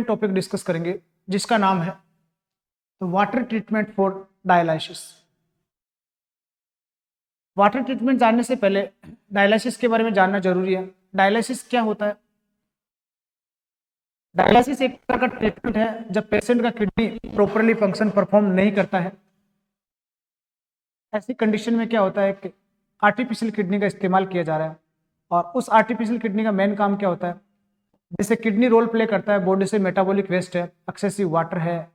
Topic discuss करेंगे जिसका नाम है water treatment for dialysis. Water treatment जानने से पहले डायलिसिस के बारे में जानना जरूरी है। डायलिसिस क्या होता है? डायलिसिस एक तरह का ट्रीटमेंट है जब पेशेंट का किडनी प्रॉपरली फंक्शन परफॉर्म नहीं करता है। ऐसी कंडीशन में क्या होता है कि आर्टिफिशियल किडनी का इस्तेमाल किया जा रहा है, और उस आर्टिफिशियल किडनी का मेन काम क्या होता है? जैसे किडनी रोल प्ले करता है बॉडी से मेटाबॉलिक वेस्ट है, एक्सेसिव वाटर है,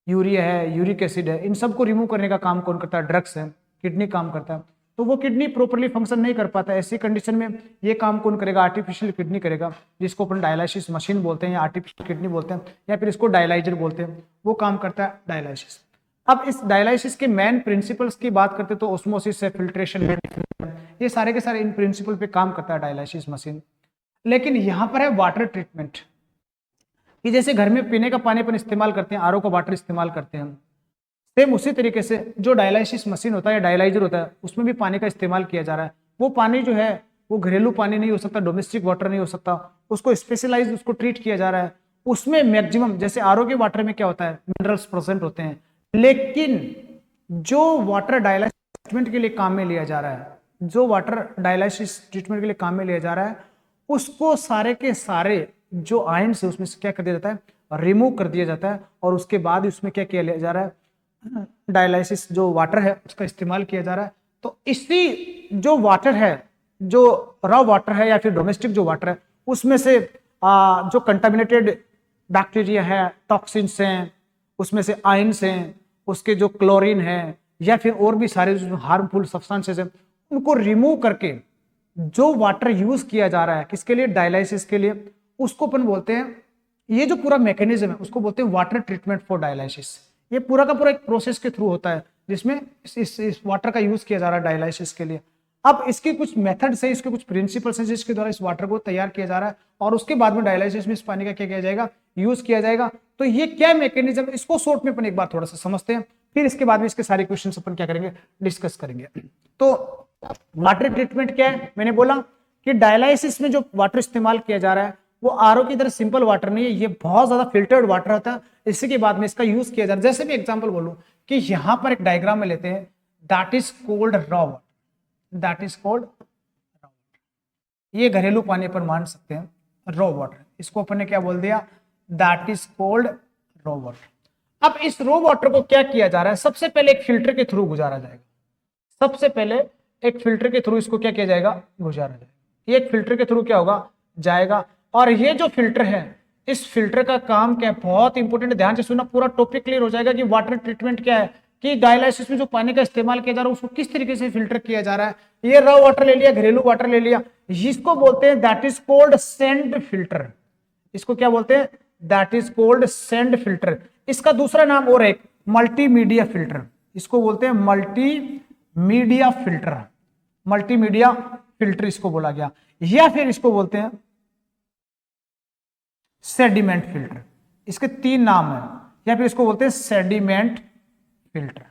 यूरिया है, यूरिक एसिड है, इन सबको रिमूव करने का काम कौन करता है? ड्रग्स है, किडनी काम करता है। तो वो किडनी प्रॉपरली फंक्शन नहीं कर पाता। ऐसी कंडीशन में ये काम कौन करेगा? आर्टिफिशियल किडनी करेगा, जिसको अपन डायलिसिस मशीन बोलते हैं या आर्टिफिशियल किडनी बोलते हैं या फिर इसको डायलाइजर बोलते हैं। वो काम करता है डायलिसिस। अब इस डायलिसिस के मेन प्रिंसिपल्स की बात करते तो ऑस्मोसिस है, फिल्ट्रेशन है, ये सारे के सारे इन प्रिंसिपल पे काम करता है डायलिसिस मशीन। लेकिन यहाँ पर है वाटर ट्रीटमेंट, कि जैसे घर में पीने का पानी अपन इस्तेमाल करते हैं, आरओ का वाटर इस्तेमाल करते हैं, सेम उसी तरीके से जो डायलिसिस मशीन होता है या डायलाइजर होता है उसमें भी पानी का इस्तेमाल किया जा रहा है। वो पानी जो है वो घरेलू पानी नहीं हो सकता, डोमेस्टिक वाटर नहीं हो सकता, उसको स्पेशलाइज उसको ट्रीट किया जा रहा है। उसमें मैक्सिमम जैसे आरओ के वाटर में क्या होता है? मिनरल्स प्रेजेंट होते हैं। लेकिन जो वाटर डायलिसिस ट्रीटमेंट के लिए काम में लिया जा रहा है, जो वाटर डायलिसिस ट्रीटमेंट के लिए काम में लिया जा रहा है, उसको सारे के सारे जो आयंस है उसमें से क्या कर दिया जाता है? रिमूव कर दिया जाता है। और उसके बाद उसमें क्या किया जा रहा है? डायलिसिस जो वाटर है उसका इस्तेमाल किया जा रहा है। तो इसी जो वाटर है, जो रॉ वाटर है या फिर डोमेस्टिक जो वाटर है, उसमें से जो कंटामिनेटेड बैक्टीरिया है, टॉक्सिन्स हैं, उसमें से आयंस हैं, उसके जो क्लोरीन है या फिर और भी सारे जो हार्मफुल सब्सटेंसेस हैं, उनको रिमूव करके जो वाटर यूज किया जा रहा है किसके लिए? डायलिसिस के लिए। उसको अपन बोलते हैं, ये जो पूरा मैकेनिज्म है उसको बोलते हैं वाटर ट्रीटमेंट फॉर डायलिसिस। ये पूरा का पूरा एक प्रोसेस के थ्रू होता है जिसमें इस वाटर का यूज किया जा रहा है डायलिसिस के लिए। अब इसके कुछ मेथड्स है, इसके कुछ प्रिंसिपल्स हैं जिसके द्वारा इस वाटर को तैयार किया जा रहा है, और उसके बाद में डायलिसिस में इस पानी का क्या किया जाएगा? यूज किया जाएगा। तो ये क्या मैकेनिज्म, इसको शॉर्ट में अपन एक बार थोड़ा सा समझते हैं, फिर इसके बाद में इसके सारे क्वेश्चन अपन क्या करेंगे? डिस्कस करेंगे। तो वाटर ट्रीटमेंट क्या है? मैंने बोला कि डायलिसिस में जो वाटर इस्तेमाल किया जा रहा है वो आरओ की तरह सिंपल वाटर नहीं है, ये बहुत ज्यादा फिल्टर्ड वाटर होता है। इसी के बाद में इसका यूज किया जा रहा है। जैसे भी एग्जांपल बोलूं कि यहां पर एक डायग्राम में लेते हैं, that is cold raw water, that is cold raw water. ये घरेलू पानी पर मान सकते हैं रॉ वाटर, इसको अपन ने क्या बोल दिया? That is cold raw water. अब इस रॉ वाटर को क्या किया जा रहा है? सबसे पहले एक फिल्टर के थ्रू गुजारा जाएगा। सबसे पहले एक फिल्टर के थ्रू इसको क्या किया जाएगा? गुजारा जाएगा। ये एक फिल्टर के थ्रू क्या होगा? जाएगा। और ये जो फिल्टर है, इस फिल्टर का काम क्या है? बहुत इंपॉर्टेंट, ध्यान से सुनना, पूरा टॉपिक क्लियर हो जाएगा कि वाटर ट्रीटमेंट क्या है, कि डायलिसिस में जो पानी का इस्तेमाल किया जा रहा है उसको किस तरीके से फिल्टर किया जा रहा है। ये रॉ वाटर ले लिया, घरेलू वाटर ले लिया, इसको बोलते हैं that is cold sand filter. इसको क्या बोलते हैं? That is cold sand filter. इसका दूसरा नाम और एक मल्टीमीडिया फिल्टर, इसको बोलते हैं मल्टीमीडिया फिल्टर। मल्टीमीडिया फिल्टर इसको बोला गया, या फिर इसको बोलते हैं सेडिमेंट फिल्टर। इसके तीन नाम है, या फिर इसको बोलते हैं सेडिमेंट फिल्टर।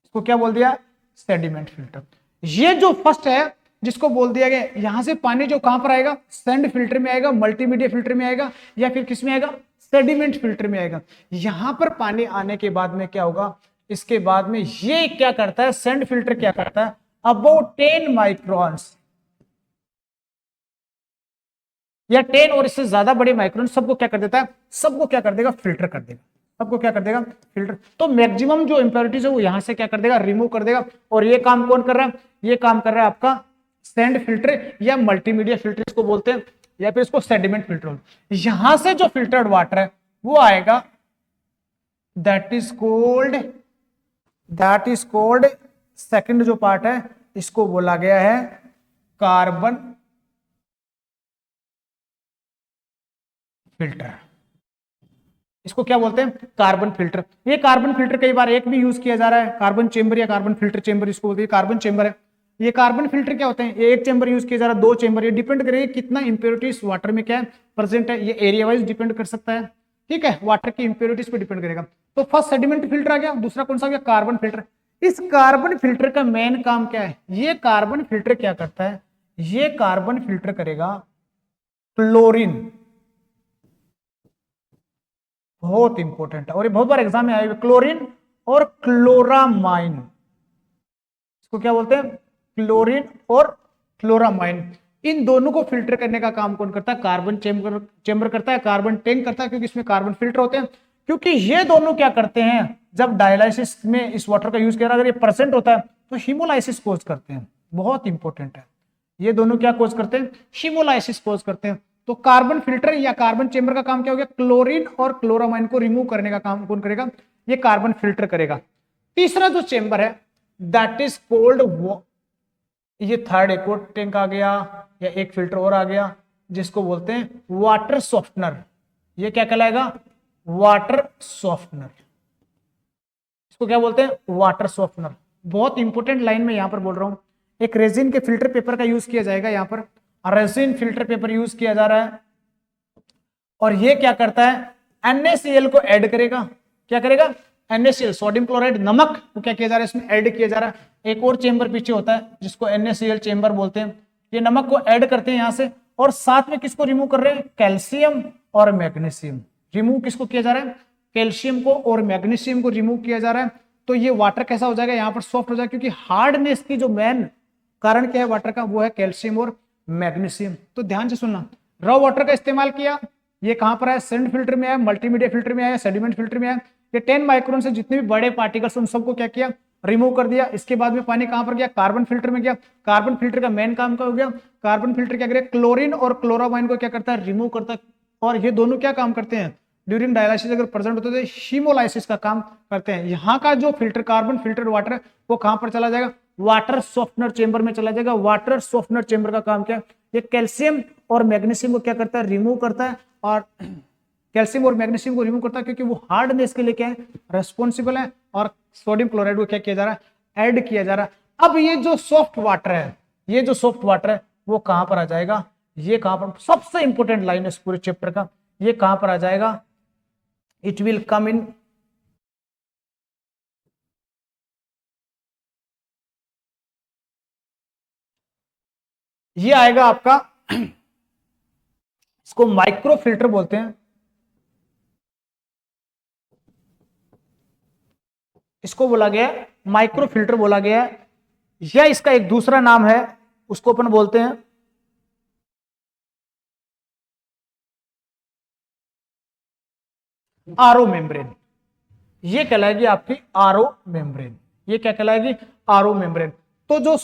इसको क्या बोल दिया? Sediment filter. ये जो फर्स्ट है जिसको बोल दिया गया, यहां से पानी जो कहां पर आएगा? सैंड फिल्टर में आएगा, मल्टीमीडिया फिल्टर में आएगा, या फिर किस में आएगा? सेडिमेंट फिल्टर में आएगा। यहां पर पानी आने के बाद में क्या होगा? इसके बाद में ये क्या करता है? सैंड फिल्टर क्या करता है? अबाउट 10 माइक्रोन्स या 10 और इससे ज्यादा बड़े माइक्रोन सबको क्या कर देता है? सबको क्या कर देगा? फिल्टर कर देगा। सबको क्या कर देगा? फिल्टर। तो मैक्सिमम जो इंप्योरिटीज है वो यहां से क्या कर देगा? रिमूव कर देगा। और ये काम कौन कर रहा है? ये काम कर रहा है आपका सैंड फिल्टर या मल्टीमीडिया फिल्टर इसको बोलते हैं, या फिर इसको सेडिमेंट फिल्टर बोलते हैं। यहां से जो फिल्टर्ड वाटर है वो आएगा, दैट इज कोल्ड सेकंड जो पार्ट है इसको बोला गया है कार्बन फिल्टर। इसको क्या बोलते हैं? Carbon filter. ये कार्बन फिल्टर कई बार एक भी यूज किया जा रहा है, कार्बन चेंबर या कार्बन फिल्टर चेंबर इसको बोलते हैं। कार्बन चेंबर है। ये कार्बन फिल्टर क्या होते हैं? ये एक चेंबर यूज किया जा रहा है, दो चेंबर, ये डिपेंड करेगा कितना इंप्योरिटीज वाटर में क्या है प्रेजेंट है। ये एरिया वाइज डिपेंड कर सकता है, ठीक है, वाटर की इंप्योरिटीज पे डिपेंड करेगा। तो फर्स्ट सेडिमेंट फिल्टर आ गया, दूसरा कौन सा हो गया? Carbon filter. इस कार्बन फिल्टर का मेन काम क्या है? ये कार्बन फिल्टर क्या करता है? ये कार्बन फिल्टर करेगा क्लोरीन बहुत इंपॉर्टेंट है और ये बहुत बार एग्जाम में आए हुए। क्लोरीन और क्लोरामाइन, इसको क्या बोलते हैं, क्लोरीन और क्लोरामाइन। इन दोनों को फिल्टर करने का काम कौन करता है, कार्बन चेंबर करता है, कार्बन टैंक करता है, क्योंकि इसमें कार्बन फिल्टर होते हैं। क्योंकि ये दोनों क्या करते हैं, जब डायलाइसिस में इस वाटर का यूज किया, अगर ये परसेंट होता है तो हीमोलाइसिस कोज करते हैं। बहुत इंपॉर्टेंट है, ये दोनों क्या कोज करते हैं, हीमोलाइसिस कोज करते हैं। तो कार्बन फिल्टर या कार्बन चेंबर का काम क्या हो गया, क्लोरीन और क्लोरामाइन को रिमूव करने का काम कौन करेगा, ये कार्बन फिल्टर करेगा। तीसरा जो चेंबर है दैट इज कोल्ड, ये थर्ड एक और टैंक आ गया या एक फिल्टर और आ गया जिसको बोलते हैं वाटर सॉफ्टनर। ये क्या कहलाएगा, वाटर सॉफ्टनर। इसको क्या बोलते हैं, वाटर सॉफ्टनर। बहुत इंपॉर्टेंट लाइन में यहां पर बोल रहा हूं, एक रेजिन के फिल्टर पेपर का यूज किया जाएगा, यहां पर रेजिन फिल्टर पेपर यूज किया जा रहा है और ये क्या करता है, NaCl को ऐड करेगा। क्या करेगा, NaCl, सोडियम क्लोराइड, नमक को क्या किया जा रहा है, इसमें ऐड किया जा रहा है। एक और चेंबर पीछे होता है जिसको NaCl चेंबर बोलते हैं। ये नमक को ऐड करते हैं यहां से और साथ में किसको रिमूव कर रहे हैं, कैल्शियम और मैग्नीशियम। रिमूव किसको किया जा रहा है, कैल्शियम को और मैग्नीशियम को रिमूव किया जा रहा है। तो ये वाटर कैसा हो जाएगा, यहाँ पर सॉफ्ट हो जाएगा, क्योंकि हार्डनेस की जो मेन कारण क्या है वाटर का, वो है कैल्शियम और मैग्नीशियम। तो ध्यान से सुनना, रॉ वाटर का इस्तेमाल किया, ये कहां पर है, सैंड फिल्टर में है, मल्टीमीडिया फिल्टर में है, सेडिमेंट फिल्टर में है। ये 10 माइक्रोन से जितने भी बड़े पार्टिकल्स उन सबको क्या किया, रिमूव कर दिया। इसके बाद में पानी कहां पर गया, कार्बन फिल्टर में गया। कार्बन फिल्टर का मेन काम क्या हो गया, कार्बन फिल्टर क्या करेगा, क्लोरीन और क्लोरामाइन को क्या करता है, रिमूव करता है। और ये दोनों क्या काम करते हैं, ड्यूरिंग डायलिसिस अगर प्रेजेंट होते तो हीमोलाइसिस का काम करते हैं। यहाँ का जो फिल्टर, कार्बन फिल्टर वाटर है, वो कहां पर चला जाएगा, वाटर सॉफ्टनर चेंबर में चला जाएगा। वाटर सॉफ्टनर चेंबर का काम क्या है, ये कैल्शियम और मैग्नीशियम को क्या करता है, रिमूव करता है। और कैल्शियम और मैग्नीशियम को रिमूव करता है क्योंकि वो हार्डनेस के लिए क्या है, रेस्पॉन्सिबल है। और सोडियम क्लोराइड को क्या किया जा रहा है, ऐड किया जा रहा है। अब ये जो सॉफ्ट वाटर है, ये जो सॉफ्ट वाटर है वो कहां पर आ जाएगा, ये कहां पर, सबसे इंपॉर्टेंट लाइन है इस पूरे चैप्टर का, ये कहां पर आ जाएगा, इट विल कम इन ये आएगा आपका, इसको माइक्रो फिल्टर बोलते हैं, इसको बोला गया है माइक्रो फिल्टर बोला गया है, या इसका एक दूसरा नाम है उसको अपन बोलते हैं आरओ मेम्ब्रेन। ये कहलाएगी आपकी आरओ मेम्ब्रेन। ये क्या कहलाएगी, आरओ मेम्ब्रेन। तो जो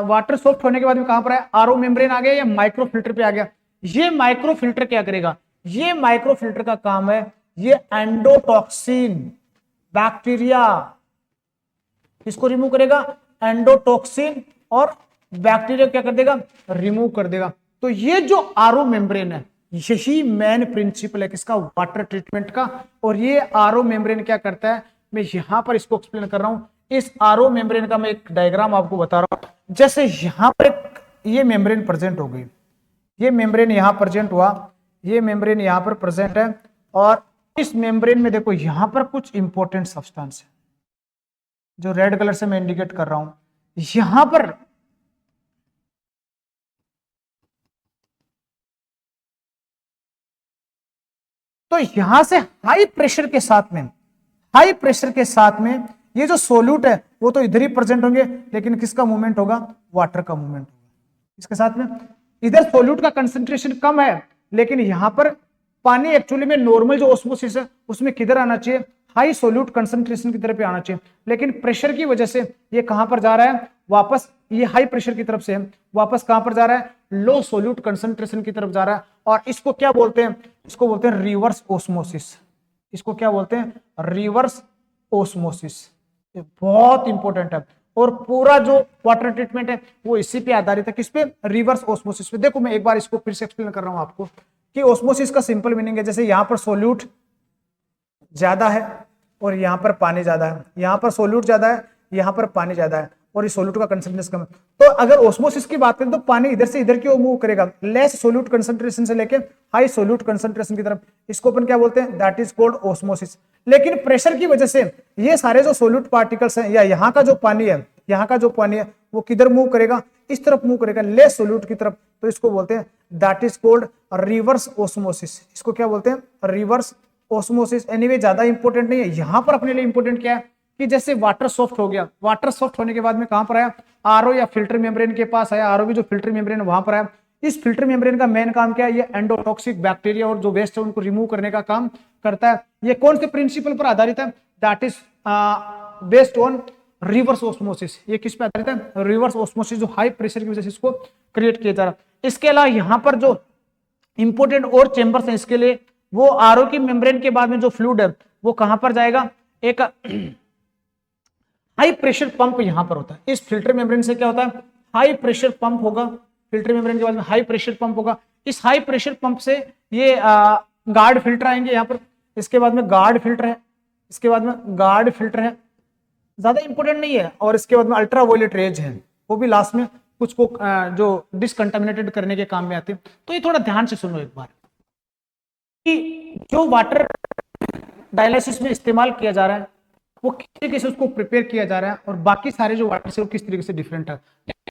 वाटर सॉफ्ट होने के बाद में कहां पर है, आरओ मेम्ब्रेन आ गया या माइक्रो फिल्टर पे आ गया। ये माइक्रो फिल्टर क्या करेगा, ये माइक्रो फिल्टर का काम है, ये एंडोटॉक्सिन, बैक्टीरिया, इसको रिमूव करेगा, एंडोटॉक्सिन और बैक्टीरिया क्या कर देगा, रिमूव कर देगा। तो ये जो आरओ मेम्ब्रेन है, यही मेन प्रिंसिपल है किसका, वाटर ट्रीटमेंट का। और ये आरओ मेम्ब्रेन क्या करता है, मैं यहां पर इसको एक्सप्लेन कर रहा हूं। इस आरओ मेम्ब्रेन का मैं एक डायग्राम आपको बता रहा हूं। जैसे यहां पर ये मेम्ब्रेन प्रेजेंट हो गई, ये मेम्ब्रेन यहां प्रेजेंट हुआ, ये मेम्ब्रेन यहां पर प्रेजेंट है, और इस मेम्ब्रेन में देखो यहां पर कुछ इंपॉर्टेंट सब्सटेंस है जो रेड कलर से मैं इंडिकेट कर रहा हूं। यहां पर तो यहां से हाई प्रेशर के साथ में, हाई प्रेशर के साथ में ये जो सोल्यूट है वो तो इधर ही प्रेजेंट होंगे, लेकिन किसका मूवमेंट होगा, वाटर का मूवमेंट होगा इसके साथ में। इधर सोल्यूट का कंसंट्रेशन कम है, लेकिन यहां पर पानी एक्चुअली में नॉर्मल जो ऑस्मोसिस है उसमें किधर आना चाहिए, हाई सोल्यूट कंसंट्रेशन की तरफ पे आना चाहिए। लेकिन प्रेशर की वजह से ये कहां पर जा रहा है, वापस ये हाई प्रेशर की तरफ से वापस कहां पर जा रहा है, लो सोल्यूट कंसंट्रेशन की तरफ जा रहा है। और इसको क्या बोलते हैं, इसको बोलते हैं रिवर्स ओस्मोसिस। इसको क्या बोलते हैं, रिवर्स ओस्मोसिस। ये बहुत इंपॉर्टेंट है और पूरा जो वाटर ट्रीटमेंट है वो इसी पे आधारित है, किस पे, रिवर्स ओस्मोसिस पे। देखो मैं एक बार इसको फिर से एक्सप्लेन कर रहा हूं आपको कि ओस्मोसिस का सिंपल मीनिंग है, जैसे यहां पर सोल्यूट ज्यादा है और यहां पर पानी ज्यादा है, यहां पर सोल्यूट ज्यादा है, यहां पर पानी ज्यादा है और इस सोल्यूट का कंसंट्रेशन कम है। तो अगर ओस्मोसिस की बात करें तो पानी इधर से इधर की ओर मूव करेगा, लेस सोल्यूट कंसंट्रेशन से लेके हाई सोल्यूट कंसंट्रेशन की तरफ। इसको अपन क्या बोलते हैं, दैट इज कॉल्ड ओस्मोसिस। लेकिन प्रेशर की वजह से ये सारे जो सोल्यूट पार्टिकल्स हैं या यहाँ का जो पानी है, यहाँ का जो पानी है वो किधर मूव करेगा, इस तरफ मूव करेगा, लेस सोल्यूट की तरफ। तो इसको बोलते हैं that is called reverse osmosis. इसको क्या बोलते हैं, रिवर्स ऑस्मोसिस एनीवे ज्यादा इंपॉर्टेंट नहीं है। यहाँ पर अपने लिए इंपॉर्टेंट क्या है कि जैसे वाटर सॉफ्ट हो गया, वाटर सॉफ्ट होने के बाद में कहां पर आया, आरओ या फिल्टर मेम्ब्रेन के पास आया, आरओ भी जो फिल्टर मेम्ब्रेन वहां पर आया। इस फिल्टर मेम्ब्रेन का मेन काम क्या है, ये एंडोटॉक्सिक बैक्टीरिया और जो वेस्ट है उनको रिमूव करने का काम करता है। ये कौन से प्रिंसिपल पर आधारित है, that is based on reverse osmosis. ये किस पे आधारित है, रिवर्स ऑस्मोसिस, जो हाई प्रेशर की वजह से इसको क्रिएट किया जा रहा है। इसके अलावा यहां पर जो इंपोर्टेंट और चेंबर्स हैं इसके लिए, वो आरओ की मेम्ब्रेन के बाद में जो फ्लूइड है वो कहां पर जाएगा, एक हाई प्रेशर पंप यहां पर होता है। इस फिल्टर मेम्ब्रेन से क्या होता है, हाई प्रेशर पंप होगा, फिल्टर मेम्ब्रेन के बाद में हाई प्रेशर पंप होगा। इस हाई प्रेशर पंप से ये गार्ड फिल्टर आएंगे यहाँ पर, इसके बाद में गार्ड फिल्टर है, इसके बाद में गार्ड फिल्टर है, ज्यादा इंपॉर्टेंट नहीं है। और इसके बाद में अल्ट्रा वायलेट रेज है, वो भी लास्ट में कुछ को जो डिसकंटामिनेटेड करने के काम में आते हैं। तो ये थोड़ा ध्यान से सुनो एक बार कि जो वाटर डायलिसिस में इस्तेमाल किया जा रहा है वो किस तरीके से उसको प्रिपेयर किया जा रहा है और बाकी सारे जो वाटर से वो किस तरीके से डिफरेंट है।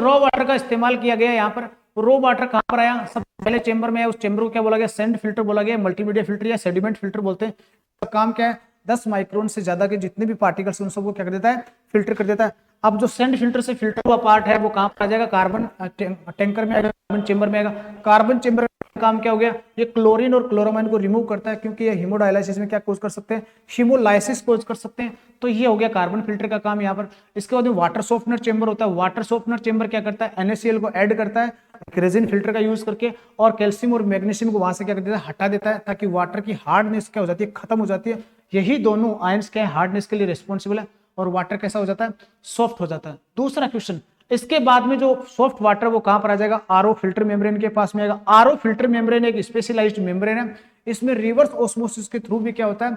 रॉ वाटर का इस्तेमाल किया गया यहाँ पर। रॉ वाटर कहाँ पर आया, सब पहले चेंबर में है, उस चेंबर को क्या बोला गया, सैंड फिल्टर बोला गया, मल्टीमीडिया फिल्टर या सेडिमेंट फिल्टर बोलते हैं। तो काम क्या है, 10 माइक्रोन से ज्यादा के जितने भी पार्टिकल्स उन सबको क्या कर देता है, फिल्टर कर देता है। अब जो सैंड फिल्टर से फिल्टर हुआ पार्ट है वो कहाँ पर आ जाएगा, कार्बन टैंकर में आएगा, कार्बन चेंबर में आएगा। कार्बन चेंबर का काम क्या हो गया, ये क्लोरीन और क्लोरामाइन को रिमूव करता है, क्योंकि ये हीमोडायलिसिस में क्या कोज कर सकते हैं, हीमोलाइसिस कोज कर सकते हैं। तो ये हो गया कार्बन फिल्टर का काम यहाँ पर। इसके बाद वाटर सॉफ्टनर चेंबर होता है। वाटर सॉफ्टनर चेंबर क्या करता है, NaCl को ऐड करता है रेजिन फिल्टर का यूज करके, और कैल्शियम और मैग्नीशियम को वहां से क्या कर देता है, हटा देता है, ताकि वाटर की हार्डनेस क्या हो जाती है, खत्म हो जाती है। यही दोनों आयंस क्या है, हार्डनेस के लिए रिस्पॉन्सिबल है, और वाटर कैसा हो जाता है, सॉफ्ट हो जाता है। दूसरा क्वेश्चन, इसके बाद में जो सॉफ्ट वाटर वो कहां पर आ जाएगा, आरओ फिल्टर मेम्ब्रेन के पास में आएगा। आरओ फिल्टर मेम्ब्रेन एक स्पेशलाइज्ड मेम्ब्रेन है, इसमें रिवर्स ऑस्मोसिस के थ्रू भी क्या होता है,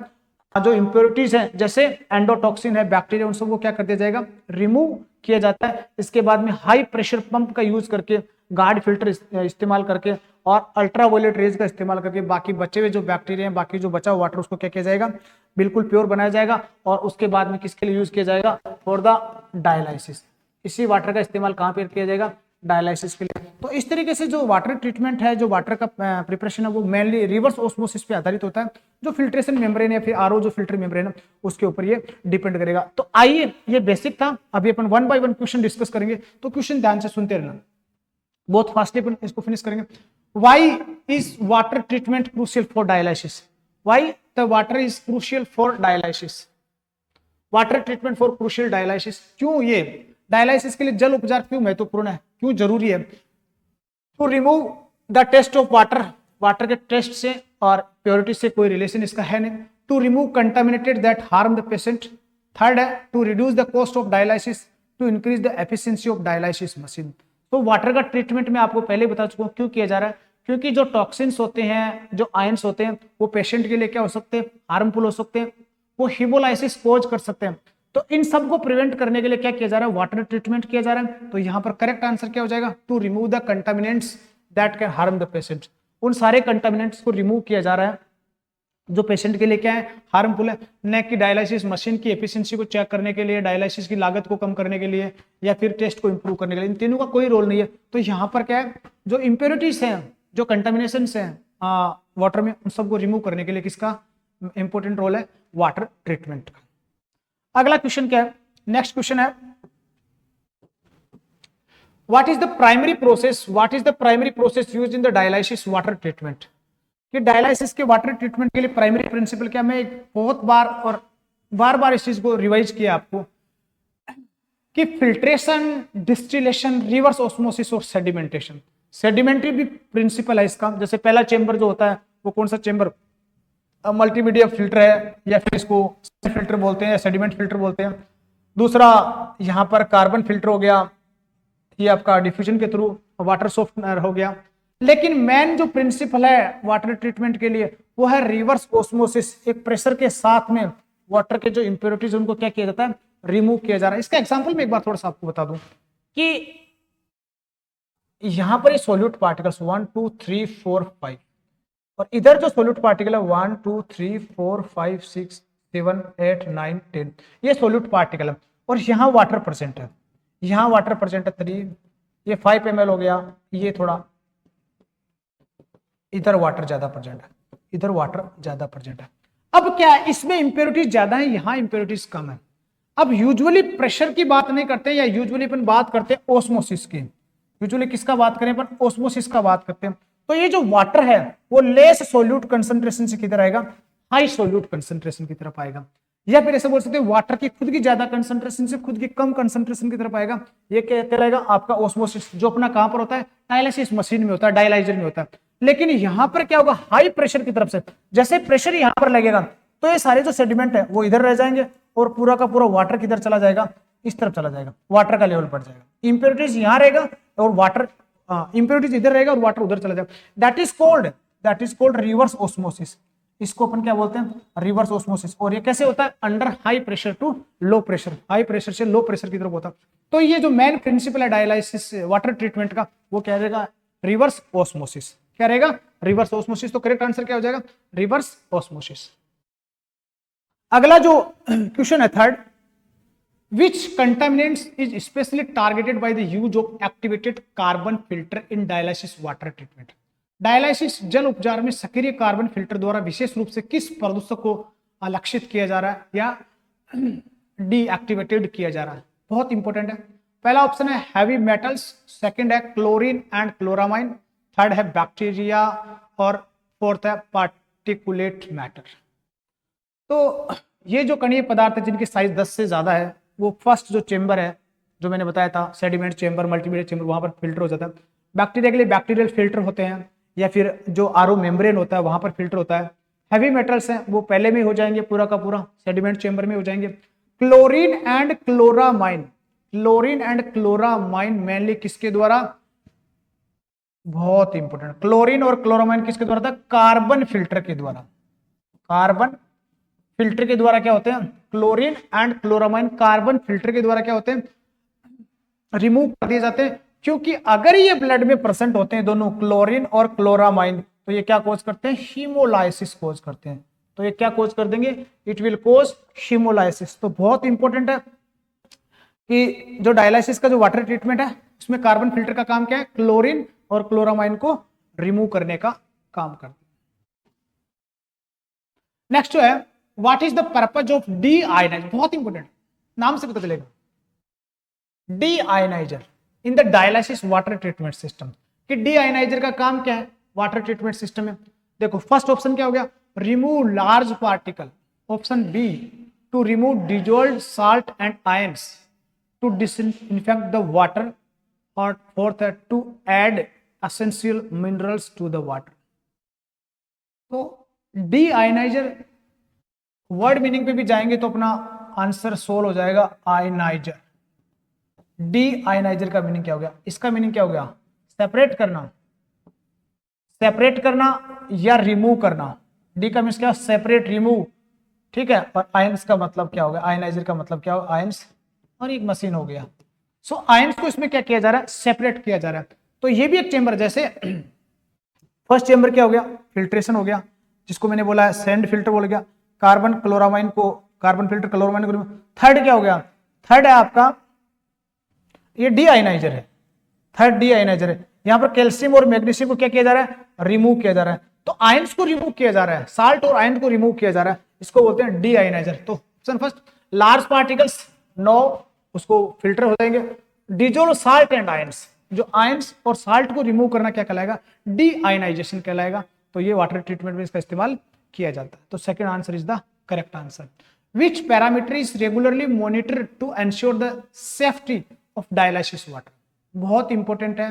जो इंप्योरिटीज है जैसे एंडोटॉक्सिन है, बैक्टीरिया, उन सबको क्या कर दिया जाएगा, रिमूव किया जाता है। इसके बाद में हाई प्रेशर पंप का यूज करके, गार्ड फिल्टर इस्तेमाल करके और अल्ट्रावायलेट रेज का इस्तेमाल करके बाकी बचे हुए जो बैक्टीरिया हैं, बाकी जो बचा हुआ वाटर, उसको क्या किया जाएगा, बिल्कुल प्योर बनाया जाएगा। और उसके बाद में किसके लिए यूज किया जाएगा, फॉर द डायलाइसिस। इसी वाटर का इस्तेमाल कहां पर किया जाएगा, डायलाइसिस के लिए। तो इस तरीके से जो वाटर ट्रीटमेंट है, जो वाटर का प्रिपरेशन है, वो मेनली रिवर्स ऑस्मोसिस पे आधारित होता है। जो फिल्ट्रेशन मेम्ब्रेन या फिर आरओ जो फिल्टर मेम्ब्रेन है उसके ऊपर ये डिपेंड करेगा। तो आइए, ये बेसिक था, अभी अपन 1 बाय 1 क्वेश्चन डिस्कस करेंगे। तो क्वेश्चन ध्यान से सुनते रहना, बहुत फास्टली अपन इसको फिनिश करेंगे। Why is water treatment crucial for dialysis, why the water is crucial for dialysis, water treatment for crucial dialysis, क्यों ये डायलिसिस के लिए जल उपचार क्यों महत्वपूर्ण है, क्यों जरूरी है। To remove the taste of water, water के टेस्ट से और प्योरिटी से कोई रिलेशन इसका है नहीं। To remove contaminated that harm the patient. Third है to reduce the cost of dialysis, to increase the efficiency of dialysis machine. तो वाटर का ट्रीटमेंट में आपको पहले बता चुका हूं क्यों किया जा रहा है, क्योंकि जो टॉक्सिन्स होते हैं, जो आयंस होते हैं, वो पेशेंट के लिए क्या हो सकते हैं, हार्मफुल हो सकते हैं, वो हीमोलाइसिस कोज कर सकते हैं। तो इन सब को प्रिवेंट करने के लिए क्या किया जा रहा है, वाटर ट्रीटमेंट किया जा रहा है। तो यहां पर करेक्ट आंसर क्या हो जाएगा, to remove the contaminants that can harm the patient. उन सारे कंटामिनेंट्स को रिमूव किया जा रहा है जो पेशेंट के लिए क्या है, हार्मफुल है। न कि डायलिसिस मशीन की एफिशिएंसी को चेक करने के लिए, डायलिसिस की लागत को कम करने के लिए, या फिर टेस्ट को इंप्रूव करने के लिए, इन तीनों का कोई रोल नहीं है। तो यहाँ पर क्या है, जो इंप्योरिटीज हैं, जो कंटामिनेशन हैं वाटर में, उन सबको रिमूव करने के लिए किसका इंपॉर्टेंट रोल है, वाटर ट्रीटमेंट का। अगला क्वेश्चन क्या है, नेक्स्ट क्वेश्चन है, what is the primary process, what is the primary process used in the dialysis water treatment. कि डायलिसिस के वाटर ट्रीटमेंट के लिए प्राइमरी प्रिंसिपल क्या, मैं बहुत बार और बार बार इस चीज को रिवाइज किया आपको, कि फिल्ट्रेशन, डिस्टिलेशन, रिवर्स ऑस्मोसिस और सेडिमेंटेशन। सेडिमेंट्री भी प्रिंसिपल है इसका। जैसे पहला चेंबर जो होता है वो कौन सा चेंबर, मल्टीमीडिया फिल्टर है, या फिर इसको फिल्टर बोलते हैं या सेडिमेंट फिल्टर बोलते हैं। दूसरा यहाँ पर कार्बन फिल्टर हो गया, ये आपका डिफ्यूजन के थ्रू वाटर सॉफ्टनर हो गया। लेकिन मेन जो प्रिंसिपल है वाटर ट्रीटमेंट के लिए वो है रिवर्स ऑस्मोसिस। एक प्रेशर के साथ में वाटर के जो इंप्योरिटीज उनको क्या किया जाता है, रिमूव किया जा रहा है। इसका एग्जांपल मैं एक बार थोड़ा सा आपको बता दूं कि यहां पर ये सोल्यूट पार्टिकल्स 1 2 3 4 5, और इधर जो सोल्यूट पार्टिकल है 1 2 3 4 5 6 7 8 9 10, ये सोल्यूट पार्टिकल है। और यहाँ वाटर परसेंट है, यहाँ वाटर परसेंट है 3, ये 5 ml हो गया, ये थोड़ा इधर वाटर ज्यादा प्रेजेंट है, इधर वाटर ज्यादा प्रेजेंट है। अब क्या है, इसमें इंप्योरिटीज ज्यादा है, यहाँ इंप्योरिटीज कम है। अब यूजुअली प्रेशर की बात नहीं करते या यूजुअली अपन बात करते हैं ओस्मोसिस की। यूजुअली किसका बात करें अपन, ओस्मोसिस का बात करते हैं। तो ये जो वाटर है वो लेस सोल्यूट कंसंट्रेशन से किधर आएगा, हाई सोल्यूट कंसंट्रेशन की तरफ आएगा। या फिर ऐसे बोल सकते हैं वाटर की खुद की ज्यादा कंसंट्रेशन से खुद की कम कंसंट्रेशन की तरफ आएगा। ये क्या कहलाएगा आपका ओस्मोसिस, जो अपना कहां पर होता है, डायलिसिस मशीन में होता है, डायलाइजर में होता है। लेकिन यहां पर क्या होगा, हाई प्रेशर की तरफ से जैसे प्रेशर यहां पर लगेगा तो ये सारे जो सेडिमेंट है वो इधर रह जाएंगे और पूरा का पूरा वाटर किधर चला जाएगा, इस तरफ चला जाएगा, वाटर का लेवल बढ़ जाएगा। इंप्योरिटीज यहां रहेगा और वाटर, इंप्योरिटीज इधर रहेगा और वाटर उधर चला जाएगा। That is called reverse osmosis. इसको अपन क्या बोलते हैं, रिवर्स ओस्मोसिस। और ये कैसे होता है, under high pressure to low pressure, high pressure से लो प्रेशर की तरफ होता है। तो ये जो मेन प्रिंसिपल है डायलिसिस वाटर ट्रीटमेंट का, वो क्या रहेगा, रिवर्स ओस्मोसिस। क्या रहेगा, रिवर्स ओस्मोसिस। तो करेक्ट आंसर क्या हो जाएगा, रिवर्स ओस्मोसिस। अगला जो क्वेश्चन है third, which contaminants is especially targeted by the use of activated carbon filter in dialysis water treatment। Dialysis जल उपचार में सक्रिय कार्बन फिल्टर द्वारा विशेष रूप से किस प्रदूषक को लक्षित किया जा रहा है या डीएक्टिवेटेड किया जा रहा है, बहुत इंपॉर्टेंट है। पहला ऑप्शन है हैवी मेटल्स, सेकंड है क्लोरीन एंड क्लोरामाइन, थर्ड है बैक्टीरिया और फोर्थ है पार्टिकुलेट मैटर। तो ये जो कणीय पदार्थ है जिनकी साइज 10 से ज्यादा है, वो फर्स्ट जो चेंबर है जो मैंने बताया था, सेडिमेंट चेंबर, मल्टीमीडिया चेंबर, वहां पर फिल्टर हो जाता है। बैक्टीरिया के लिए बैक्टीरियल फिल्टर होते हैं, या फिर जो आरओ मेम्ब्रेन होता है वहां पर फिल्टर होता है। हैवी मेटल्स हैं वो पहले में हो जाएंगे, पूरा का पूरा सेडिमेंट चेंबर में हो जाएंगे। Chlorine and chloramine, chlorine and chloramine mainly किसके द्वारा, बहुत इंपॉर्टेंट, क्लोरीन और क्लोरामाइन किसके द्वारा था, कार्बन फिल्टर के द्वारा। कार्बन फिल्टर के द्वारा क्या होते हैं, chlorine and chloramine carbon filter के द्वारा क्या होते हैं, रिमूव कर दिए जाते हैं। क्योंकि अगर ये ब्लड में प्रेजेंट होते हैं दोनों क्लोरीन और क्लोरामाइन, तो ये क्या कोज करते हैं, हीमोलाइसिस कोज करते हैं। तो ये क्या कोज कर देंगे, इट विल कोज हीमोलाइसिस। तो बहुत इंपॉर्टेंट है कि जो डायलिसिस का जो वाटर ट्रीटमेंट है उसमें कार्बन फिल्टर का काम क्या है, क्लोरीन और क्लोरामाइन को रिमूव करने का काम करते हैं। नेक्स्ट जो है, what is the purpose of deionizer, बहुत इंपॉर्टेंट, नाम से पता चलेगा, deionizer in the dialysis water treatment system. कि डी आयनाइजर का काम क्या है वाटर ट्रीटमेंट सिस्टम में। देखो फर्स्ट ऑप्शन क्या हो गया, remove large particle, option B to remove dissolved salt and ions to disinfect the water, और फोर्थ है to add essential minerals to the water. तो डी आयनाइजर वर्ड मीनिंग पे भी जाएंगे तो अपना आंसर सोल्व हो जाएगा, आयनाइजर। डी आयनाइजर का मीनिंग क्या हो गया, इसका मीनिंग क्या हो गया, सेपरेट करना, सेपरेट करना या रिमूव करना। डी का मीन्स क्या, सेपरेट, रिमूव, ठीक है। और आयंस का मतलब क्या हो गया, आयनाइजर का मतलब क्या होगा, आयंस, और एक मशीन हो गया। सो आयंस को इसमें क्या किया जा रहा है, सेपरेट किया जा रहा है। तो ये भी एक चेंबर, जैसे फर्स्ट चेंबर क्या हो गया, फिल्ट्रेशन हो गया, जिसको मैंने बोला है सैंड फिल्टर बोल गया, कार्बन क्लोरामाइन को, कार्बन फिल्टर क्लोरामाइन को। थर्ड क्या हो गया, थर्ड है आपका ये डी आयनाइजर है, थर्ड डी आयनाइजर है। यहां पर कैल्शियम और मैग्नीशियम को क्या किया जा रहा है, रिमूव किया जा रहा है। तो आयंस को रिमूव किया जा रहा है, साल्ट और आयन को रिमूव किया जा रहा है, इसको बोलते हैं डी आयनाइजर। तो ऑप्शन फर्स्ट, लार्ज पार्टिकल्स 9 उसको फिल्टर हो जाएंगे, डिजोल्व साल्ट एंड आयंस, जो आयंस और साल्ट को रिमूव करना क्या कहलाएगा, डी आयनाइजेशन कहलाएगा। तो ये वाटर ट्रीटमेंट में इसका इस्तेमाल किया जाता है। तो second answer is the correct answer. Which parameter is regularly monitor to ensure the safety of dialysis water, बहुत इंपॉर्टेंट है।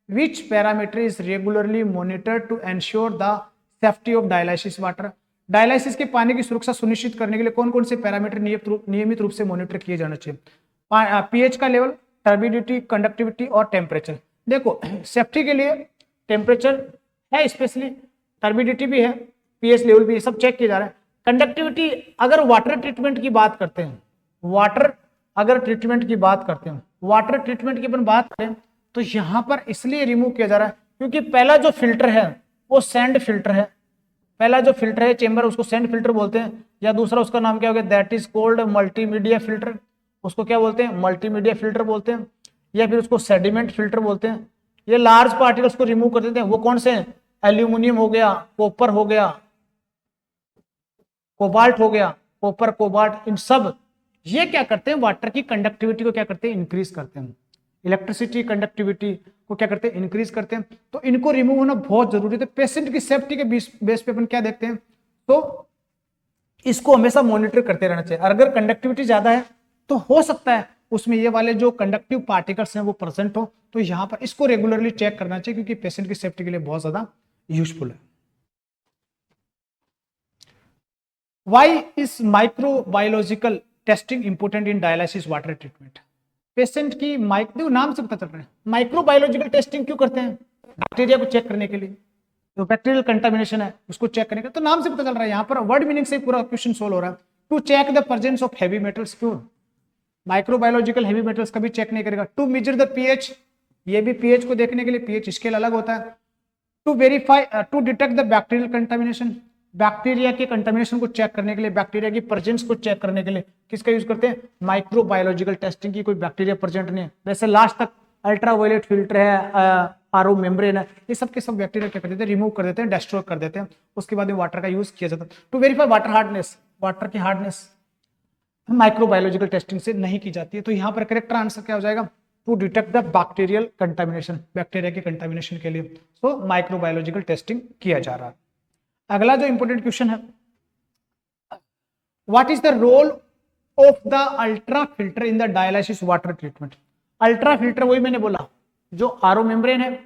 Which parameter is regularly monitor to ensure the safety of dialysis water, dialysis के पानी की सुरक्षा सुनिश्चित करने के लिए कौन कौन से पैरामीटर नियमित रूप से मॉनिटर किए जाना चाहिए, पीएच का लेवल, टर्बिडिटी, कंडक्टिविटी और टेम्परेचर। देखो सेफ्टी के लिए टेम्परेचर है, स्पेशली टर्बिडिटी भी है, पीएच लेवल भी है, सब चेक किया जा रहा है। कंडक्टिविटी अगर वाटर ट्रीटमेंट की बात करते हैं, वाटर अगर ट्रीटमेंट की बात करते हैं, वाटर ट्रीटमेंट की अपन बात करें तो यहां पर इसलिए रिमूव किया जा रहा है क्योंकि पहला जो फिल्टर है वो सैंड फिल्टर है, पहला जो फिल्टर है चेंबर उसको सैंड फिल्टर बोलते हैं, या दूसरा उसका नाम क्या हो गया, that is called multimedia filter, उसको क्या बोलते हैं, मल्टीमीडिया फिल्टर बोलते हैं, या फिर उसको सेडिमेंट फिल्टर बोलते हैं। ये लार्ज पार्टिकल्स को रिमूव कर देते हैं, वो कौन से हैं, एल्यूमिनियम हो गया, कॉपर हो गया, कोबाल्ट हो गया, कॉपर, कोबाल्ट, इन सब ये क्या करते हैं, वाटर की कंडक्टिविटी को क्या करते हैं, इंक्रीज करते हैं। इलेक्ट्रिसिटी कंडक्टिविटी को क्या करते हैं, इंक्रीज करते हैं। तो इनको रिमूव होना बहुत जरूरी है। पेशेंट की सेफ्टी के बेस पे अपन क्या देखते हैं, तो इसको हमेशा मॉनिटर करते रहना चाहिए। अगर कंडक्टिविटी ज्यादा है तो हो सकता है उसमें ये वाले जो कंडक्टिव पार्टिकल्स हैं वो प्रेजेंट हो, तो यहां पर इसको रेगुलरली चेक करना चाहिए, क्योंकि पेशेंट की सेफ्टी के लिए बहुत ज्यादा यूजफुल है। Why is microbiological testing important in dialysis water treatment? Patient की नाम से पता चल रहा है, माइक्रोबायोलॉजिकल टेस्टिंग क्यों करते हैं? बैक्टीरिया को चेक करने के लिए, तो बैक्टीरियल कंटामिनेशन है उसको चेक करने का, तो नाम से पता चल रहा है। यहाँ पर वर्ड मीनिंग से पूरा क्वेश्चन सोल्व हो रहा है। To check the presence of heavy metals, क्यों माइक्रोबायोलॉजिकल हेवी मेटल्स कभी चेक नहीं करेगा। टू मेजर द पीएच, ये भी पीएच को देखने के लिए, पीएच स्केल अलग होता है। To verify, to detect the bacterial contamination, bacteria के कंटामिनेशन को चेक करने के लिए, बैक्टीरिया की प्रेजेंस को चेक करने के लिए किसका यूज करते हैं, माइक्रोबायोलॉजिकल टेस्टिंग की। कोई बैक्टीरिया प्रेजेंट नहीं है, वैसे लास्ट तक अल्ट्रावायलेट फिल्टर है, आरओ मेम्ब्रेन है, ये सब के सब बैक्टीरिया क्या कर देते हैं, रिमूव कर देते हैं, डिस्ट्रॉय कर देते हैं। उसके बाद में वाटर का यूज किया जाता है। To verify water hardness, water की हार्डनेस माइक्रोबायोलॉजिकल टेस्टिंग से नहीं की जाती है। तो यहाँ पर करेक्ट आंसर क्या हो जाएगा, to detect the bacterial contamination, bacteria के कंटामिनेशन के लिए तो माइक्रोबायोलॉजिकल टेस्टिंग किया जा रहा है। अगला जो इंपॉर्टेंट क्वेश्चन है, what is the role of the ultra filter in the dialysis water treatment? Ultra filter वही मैंने बोला, जो आरओ मेम्ब्रेन है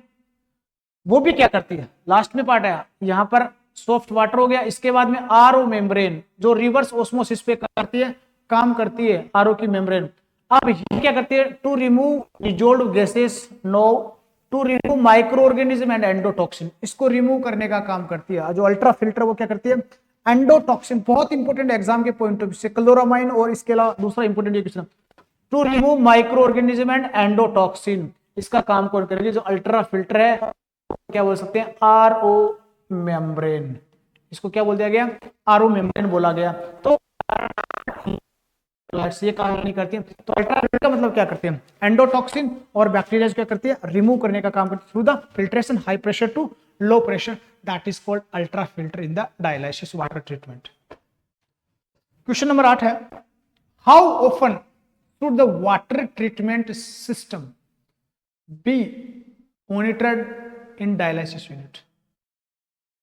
वो भी क्या करती है, लास्ट में पार्ट है यहां पर सॉफ्ट वाटर हो गया, इसके बाद में आरओ मेम्ब्रेन जो रिवर्स ऑस्मोसिस पे करती है, काम करती है आरओ की मेम्ब्रेन। अब ये क्या करती है, to remove dissolve gases, no, to remove micro organism and endotoxin, इसको रिमूव करने का काम करती है। जो अल्ट्रा फिल्टर वो क्या करती है, एंडोटॉक्सिन, बहुत इंपॉर्टेंट एग्जाम के पॉइंट ऑफ व्यू से, क्लोरामाइन और इसके अलावा दूसरा इंपॉर्टेंट ये question, to remove micro organism and endotoxin, इसका काम कौन करेगी, जो अल्ट्रा फिल्टर है क्या बोल सकते हैं, आरओ मेम्ब्रेन, इसको क्या बोल दिया गया, आरओ मेम्ब्रेन बोला गया। तो ये काम नहीं करती है। तो अल्ट्रावायलेट का मतलब क्या करते हैं, एंडोटॉक्सिन और बैक्टीरिया क्या करती है, रिमूव करने का काम करती है through the filtration high pressure to low pressure, that is called ultra filter in the dialysis water treatment. Question number 8 है, how often should the water treatment system be monitored in dialysis unit?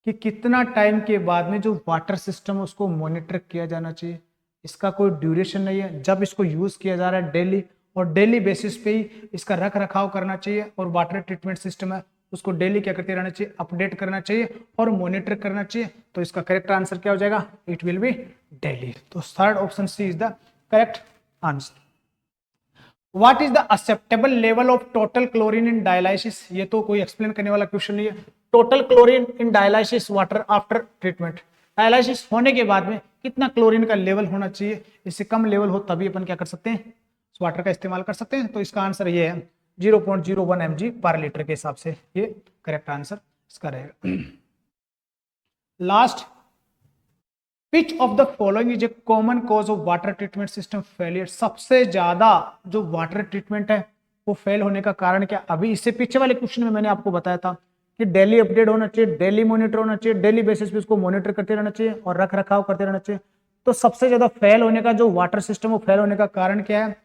कि कितना time के बाद में जो water system है उसको monitor किया जाना चाहिए, इसका कोई ड्यूरेशन नहीं है। जब इसको यूज किया जा रहा है डेली, और डेली बेसिस पे ही इसका रख रखाव करना चाहिए, और वाटर ट्रीटमेंट सिस्टम है उसको डेली क्या करते रहना चाहिए, अपडेट करना चाहिए और मॉनिटर करना चाहिए। तो इसका करेक्ट आंसर क्या हो जाएगा, इट विल बी डेली। तो third option C is the correct answer. What is the acceptable level of total chlorine in dialysis? ये तो कोई एक्सप्लेन करने वाला क्वेश्चन नहीं है। Total chlorine in dialysis water after treatment, dialysis होने के बाद में कितना क्लोरीन का लेवल होना चाहिए, इससे कम लेवल हो तभी अपन क्या कर सकते हैं, इस वाटर का इस्तेमाल कर सकते हैं। तो इसका आंसर ये है 0.01 mg पर लीटर के हिसाब से ये करेक्ट आंसर इसका रहेगा। Last, Which of the following is a common cause of water treatment system failure? सबसे ज्यादा जो वाटर ट्रीटमेंट है वो फेल होने का कारण क्या? अभी इससे पीछे वाले क्वेश्चन में मैंने आपको बताया था कि डेली अपडेट होना चाहिए, डेली मॉनिटर होना चाहिए, डेली बेसिस पे उसको मॉनिटर करते रहना चाहिए और रख रखाव करते रहना चाहिए। तो सबसे ज्यादा फेल होने का जो वाटर सिस्टम वो फेल होने का कारण क्या है,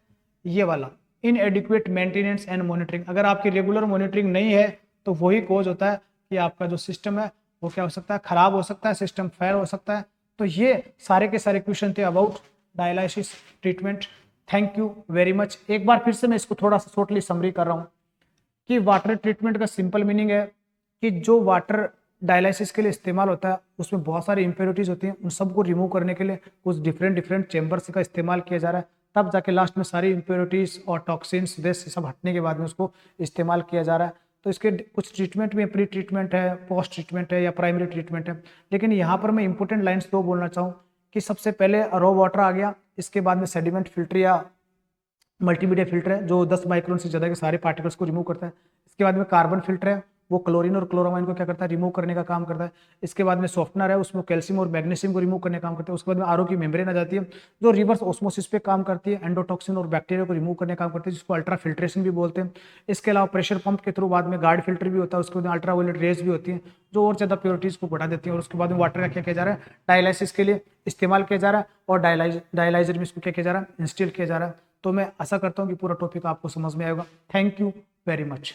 ये वाला इनएडिक्वेट मेंटेनेंस एंड मॉनिटरिंग। अगर आपकी रेगुलर मॉनिटरिंग नहीं है तो वही कॉज होता है कि आपका जो सिस्टम है वो क्या हो सकता है, खराब हो सकता है, सिस्टम फेल हो सकता है। तो ये सारे के सारे क्वेश्चन थे about dialysis treatment. Thank you very much. एक बार फिर से मैं इसको थोड़ा सा शॉर्टली समरी कर रहा हूँ कि वाटर ट्रीटमेंट का सिंपल मीनिंग है कि जो वाटर डायलिसिस के लिए इस्तेमाल होता है उसमें बहुत सारी इम्प्योरिटीज होती हैं, उन सबको रिमूव करने के लिए कुछ डिफरेंट चैम्बर्स का इस्तेमाल किया जा रहा है, तब जाके लास्ट में सारी इम्प्योरिटीज और टॉक्सिन्स वेस्ट सब हटने के बाद में उसको इस्तेमाल किया जा रहा है। तो इसके कुछ ट्रीटमेंट में प्री ट्रीटमेंट है, पोस्ट ट्रीटमेंट है या प्राइमरी ट्रीटमेंट है। लेकिन यहाँ पर मैं इंपॉर्टेंट लाइन्स दो बोलना चाहूँ कि सबसे पहले रॉ वाटर आ गया, इसके बाद में सेडिमेंट फिल्टर या मल्टीमीडिया फिल्टर है जो 10 माइक्रोन से ज़्यादा के सारे पार्टिकल्स को रिमूव करता है। इसके बाद में कार्बन फिल्टर है वो क्लोरीन और क्लोरामाइन को क्या करता है, रिमूव करने का काम करता है। इसके बाद में सॉफ्टनर है, उसमें कैल्शियम और मैग्नीशियम को रिमूव करने का काम करता है। उसके बाद में आरओ की मेम्ब्रेन आ जाती है जो रिवर्स ऑस्मोसिस पे काम करती है, एंडोटॉक्सिन और बैक्टीरिया को रिमूव करने का काम करती है, जिसको अल्ट्रा फिल्ट्रेशन भी बोलते हैं। इसके अलावा प्रेशर पंप के थ्रू बाद में गार्ड फिल्टर भी होता है, उसके बाद अल्ट्रा वायलेट रेज भी होती है जो और ज्यादा प्योरिटीज को बढ़ा देती है। और उसके बाद में वाटर का क्या किया जा रहा है, डायलिसिस के लिए इस्तेमाल किया जा रहा है, और डायलाइजर में इसको क्या किया जा रहा है, इंस्टॉल किया जा रहा है। तो मैं आशा करता हूँ कि पूरा टॉपिक आपको समझ में आएगा। Thank you very much.